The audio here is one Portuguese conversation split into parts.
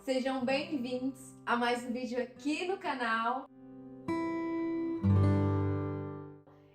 Sejam bem-vindos a mais um vídeo aqui no canal.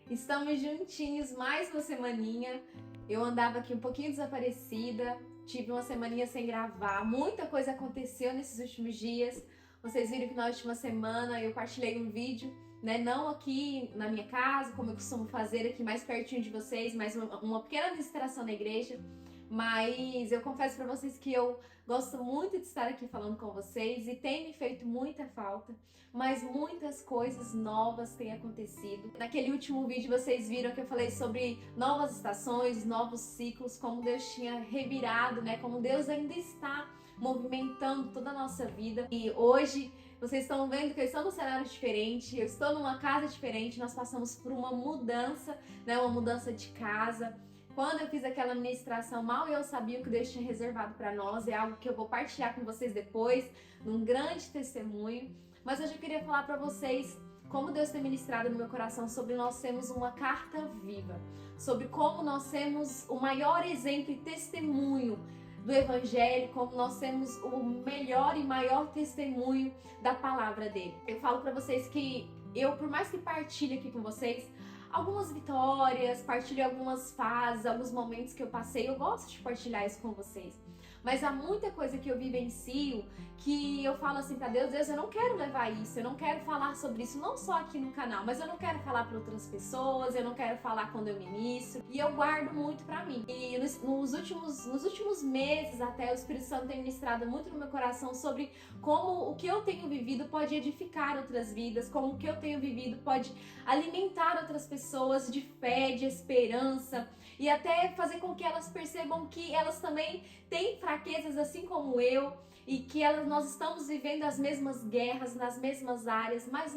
Estamos juntinhos mais uma semaninha. Eu andava aqui um pouquinho desaparecida, tive uma semaninha sem gravar, muita coisa aconteceu nesses últimos dias. Vocês viram que na última semana eu partilhei um vídeo, né? Não aqui na minha casa, como eu costumo fazer aqui mais pertinho de vocês, mas uma pequena ministração na igreja. Mas eu confesso pra vocês que eu gosto muito de estar aqui falando com vocês e tem me feito muita falta, mas muitas coisas novas têm acontecido. Naquele último vídeo vocês viram que eu falei sobre novas estações, novos ciclos, como Deus tinha revirado, né? Como Deus ainda está movimentando toda a nossa vida. E hoje vocês estão vendo que eu estou num cenário diferente, eu estou numa casa diferente, nós passamos por uma mudança, né? Uma mudança de casa. Quando eu fiz aquela ministração, mal eu sabia o que Deus tinha reservado para nós. É algo que eu vou partilhar com vocês depois, num grande testemunho. Mas hoje eu queria falar para vocês como Deus tem ministrado no meu coração sobre nós sermos uma carta viva, sobre como nós sermos o maior exemplo e testemunho do Evangelho, como nós temos o melhor e maior testemunho da palavra dele. Eu falo para vocês que eu, por mais que partilhe aqui com vocês algumas vitórias, partilho algumas fases, alguns momentos que eu passei, eu gosto de partilhar isso com vocês. Mas há muita coisa que eu vivencio que eu falo assim pra Deus, Deus, eu não quero levar isso, eu não quero falar sobre isso, não só aqui no canal, mas eu não quero falar para outras pessoas, eu não quero falar quando eu ministro, e eu guardo muito pra mim. E nos últimos meses até, o Espírito Santo tem ministrado muito no meu coração sobre como o que eu tenho vivido pode edificar outras vidas, como o que eu tenho vivido pode alimentar outras pessoas de fé, de esperança, e até fazer com que elas percebam que elas também têm fraquezas assim como eu, e que nós estamos vivendo as mesmas guerras nas mesmas áreas, mas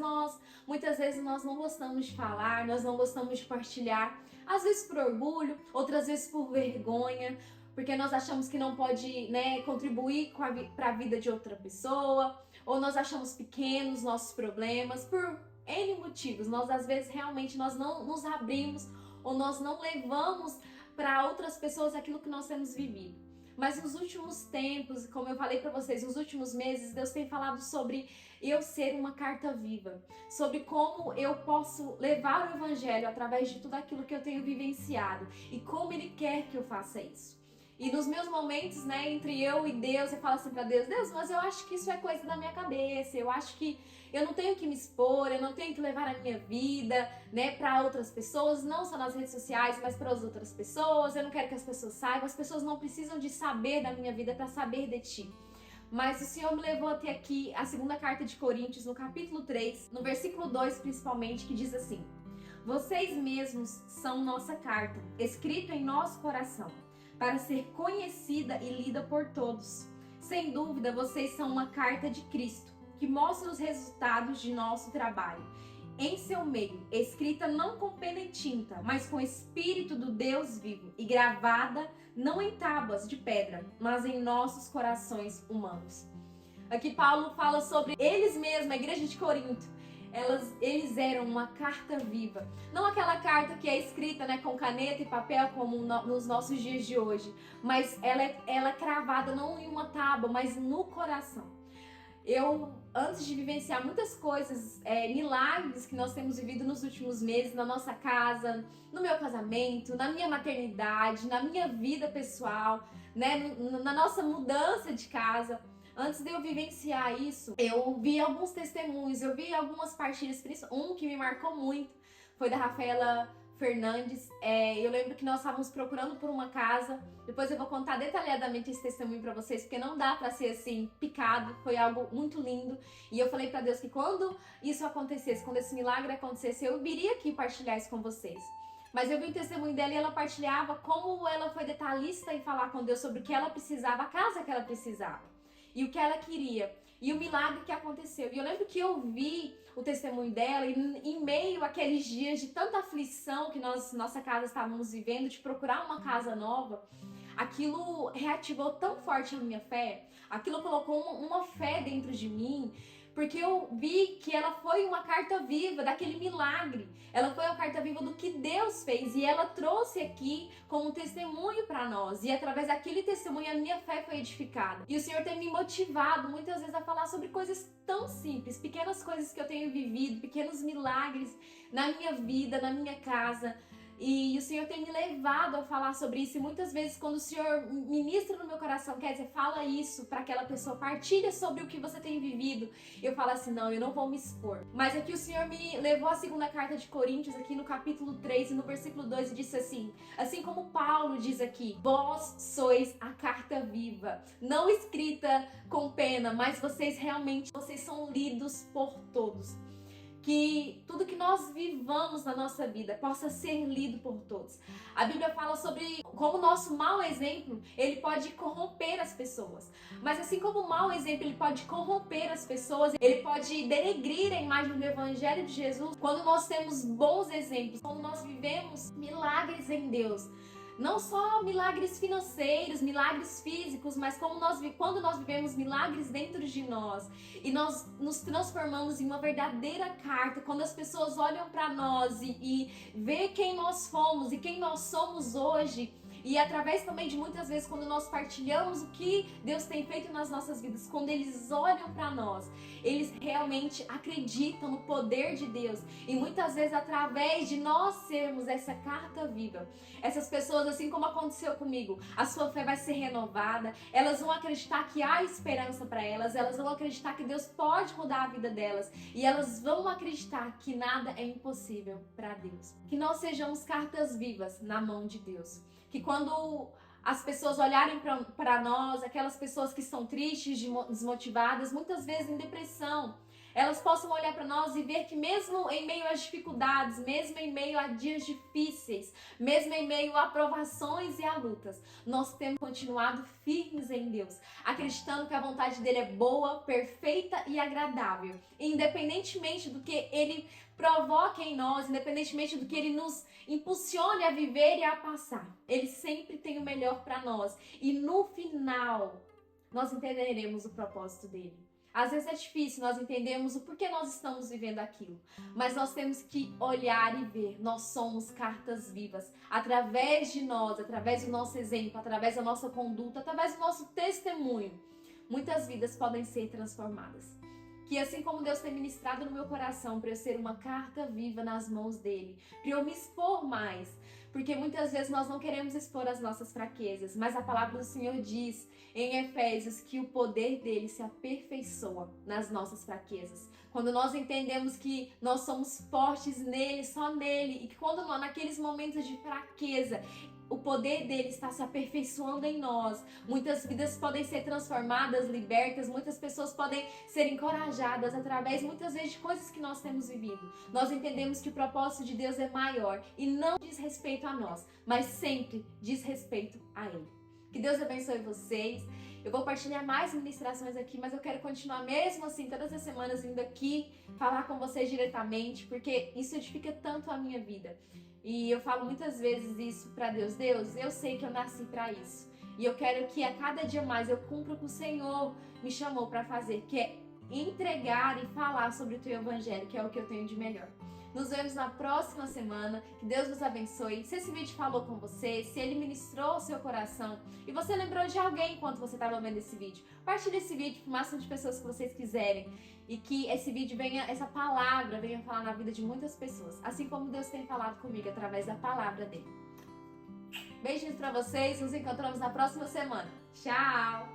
muitas vezes nós não gostamos de falar, nós não gostamos de partilhar, às vezes por orgulho, outras vezes por vergonha, porque nós achamos que não pode, né, contribuir para a vida de outra pessoa, ou nós achamos pequenos nossos problemas, por N motivos. Nós às vezes realmente nós não nos abrimos ou nós não levamos para outras pessoas aquilo que nós temos vivido. Mas nos últimos tempos, como eu falei para vocês, nos últimos meses, Deus tem falado sobre eu ser uma carta viva, sobre como eu posso levar o Evangelho através de tudo aquilo que eu tenho vivenciado e como Ele quer que eu faça isso. E nos meus momentos, né, entre eu e Deus, eu falo assim pra Deus, Deus, mas eu acho que isso é coisa da minha cabeça, eu acho que eu não tenho que me expor, eu não tenho que levar a minha vida, né, para outras pessoas, não só nas redes sociais, mas para as outras pessoas, eu não quero que as pessoas saibam, as pessoas não precisam de saber da minha vida para saber de ti. Mas o Senhor me levou até aqui, a segunda carta de Coríntios, no capítulo 3, no versículo 2 principalmente, que diz assim: vocês mesmos são nossa carta, escrito em nosso coração, para ser conhecida e lida por todos. Sem dúvida, vocês são uma carta de Cristo, que mostra os resultados de nosso trabalho em seu meio, escrita não com pena e tinta, mas com o Espírito do Deus vivo e gravada não em tábuas de pedra, mas em nossos corações humanos. Aqui Paulo fala sobre eles mesmos, a igreja de Corinto. Eles eram uma carta viva, não aquela carta que é escrita, né, com caneta e papel como nos nossos dias de hoje, mas ela é cravada não em uma tábua, mas no coração. Eu, antes de vivenciar muitas coisas, milagres que nós temos vivido nos últimos meses, na nossa casa, no meu casamento, na minha maternidade, na minha vida pessoal, né, na nossa mudança de casa. Antes de eu vivenciar isso, eu vi alguns testemunhos, eu vi algumas partilhas, um que me marcou muito foi da Rafaela Fernandes. Eu lembro que nós estávamos procurando por uma casa, depois eu vou contar detalhadamente esse testemunho para vocês, porque não dá para ser assim, picado, foi algo muito lindo. E eu falei para Deus que quando isso acontecesse, quando esse milagre acontecesse, eu viria aqui partilhar isso com vocês. Mas eu vi o testemunho dela e ela partilhava como ela foi detalhista em falar com Deus sobre o que ela precisava, a casa que ela precisava e o que ela queria, e o milagre que aconteceu. E eu lembro que eu vi o testemunho dela e em meio àqueles dias de tanta aflição que nossa casa estávamos vivendo, de procurar uma casa nova, aquilo reativou tão forte a minha fé, aquilo colocou uma fé dentro de mim, porque eu vi que ela foi uma carta viva daquele milagre. Ela foi uma carta viva do que Deus fez e ela trouxe aqui como um testemunho para nós. E através daquele testemunho a minha fé foi edificada. E o Senhor tem me motivado muitas vezes a falar sobre coisas tão simples, pequenas coisas que eu tenho vivido, pequenos milagres na minha vida, na minha casa. E o Senhor tem me levado a falar sobre isso. E muitas vezes quando o Senhor ministra no meu coração, quer dizer, fala isso para aquela pessoa, partilha sobre o que você tem vivido, eu falo assim, não, eu não vou me expor. Mas aqui o Senhor me levou à segunda carta de Coríntios, aqui no capítulo 3 e no versículo 2, e disse assim como Paulo diz aqui, vós sois a carta viva, não escrita com pena, mas vocês são lidos por todos. Que tudo que nós vivamos na nossa vida possa ser lido por todos. A Bíblia fala sobre como o nosso mau exemplo, ele pode corromper as pessoas. Mas assim como o mau exemplo, ele pode corromper as pessoas, ele pode denegrir a imagem do Evangelho de Jesus. Quando nós temos bons exemplos, quando nós vivemos milagres em Deus, não só milagres financeiros, milagres físicos, mas quando nós vivemos milagres dentro de nós e nós nos transformamos em uma verdadeira carta, quando as pessoas olham para nós e vê quem nós fomos e quem nós somos hoje, e através também de muitas vezes quando nós partilhamos o que Deus tem feito nas nossas vidas, quando eles olham para nós, eles realmente acreditam no poder de Deus. E muitas vezes através de nós sermos essa carta viva, essas pessoas, assim como aconteceu comigo, a sua fé vai ser renovada, elas vão acreditar que há esperança para elas, elas vão acreditar que Deus pode mudar a vida delas e elas vão acreditar que nada é impossível para Deus. Que nós sejamos cartas vivas na mão de Deus. Que quando as pessoas olharem para nós, aquelas pessoas que estão tristes, desmotivadas, muitas vezes em depressão, elas possam olhar para nós e ver que mesmo em meio às dificuldades, mesmo em meio a dias difíceis, mesmo em meio a provações e a lutas, nós temos continuado firmes em Deus, acreditando que a vontade dele é boa, perfeita e agradável, independentemente do que ele provoque em nós, independentemente do que ele nos impulsione a viver e a passar. Ele sempre tem o melhor para nós e no final nós entenderemos o propósito dele. Às vezes é difícil nós entendermos o porquê nós estamos vivendo aquilo, mas nós temos que olhar e ver, nós somos cartas vivas, através de nós, através do nosso exemplo, através da nossa conduta, através do nosso testemunho, muitas vidas podem ser transformadas. Que assim como Deus tem ministrado no meu coração para eu ser uma carta viva nas mãos dele, para eu me expor mais, porque muitas vezes nós não queremos expor as nossas fraquezas, mas a palavra do Senhor diz em Efésios que o poder dele se aperfeiçoa nas nossas fraquezas. Quando nós entendemos que nós somos fortes nele, só nele, e que quando naqueles momentos de fraqueza, o poder dele está se aperfeiçoando em nós. Muitas vidas podem ser transformadas, libertas, muitas pessoas podem ser encorajadas através, muitas vezes, de coisas que nós temos vivido. Nós entendemos que o propósito de Deus é maior e não diz respeito a nós, mas sempre diz respeito a ele. Que Deus abençoe vocês. Eu vou partilhar mais ministrações aqui, mas eu quero continuar mesmo assim, todas as semanas vindo aqui, falar com vocês diretamente, porque isso edifica tanto a minha vida. E eu falo muitas vezes isso para Deus. Deus, eu sei que eu nasci para isso. E eu quero que a cada dia mais eu cumpra o que o Senhor me chamou para fazer, que é entregar e falar sobre o teu evangelho, que é o que eu tenho de melhor. Nos vemos na próxima semana. Que Deus nos abençoe. Se esse vídeo falou com você, se ele ministrou o seu coração e você lembrou de alguém enquanto você estava vendo esse vídeo, partilhe esse vídeo para o máximo de pessoas que vocês quiserem e que esse vídeo essa palavra venha falar na vida de muitas pessoas, assim como Deus tem falado comigo através da palavra dele. Beijinhos para vocês. Nos encontramos na próxima semana. Tchau!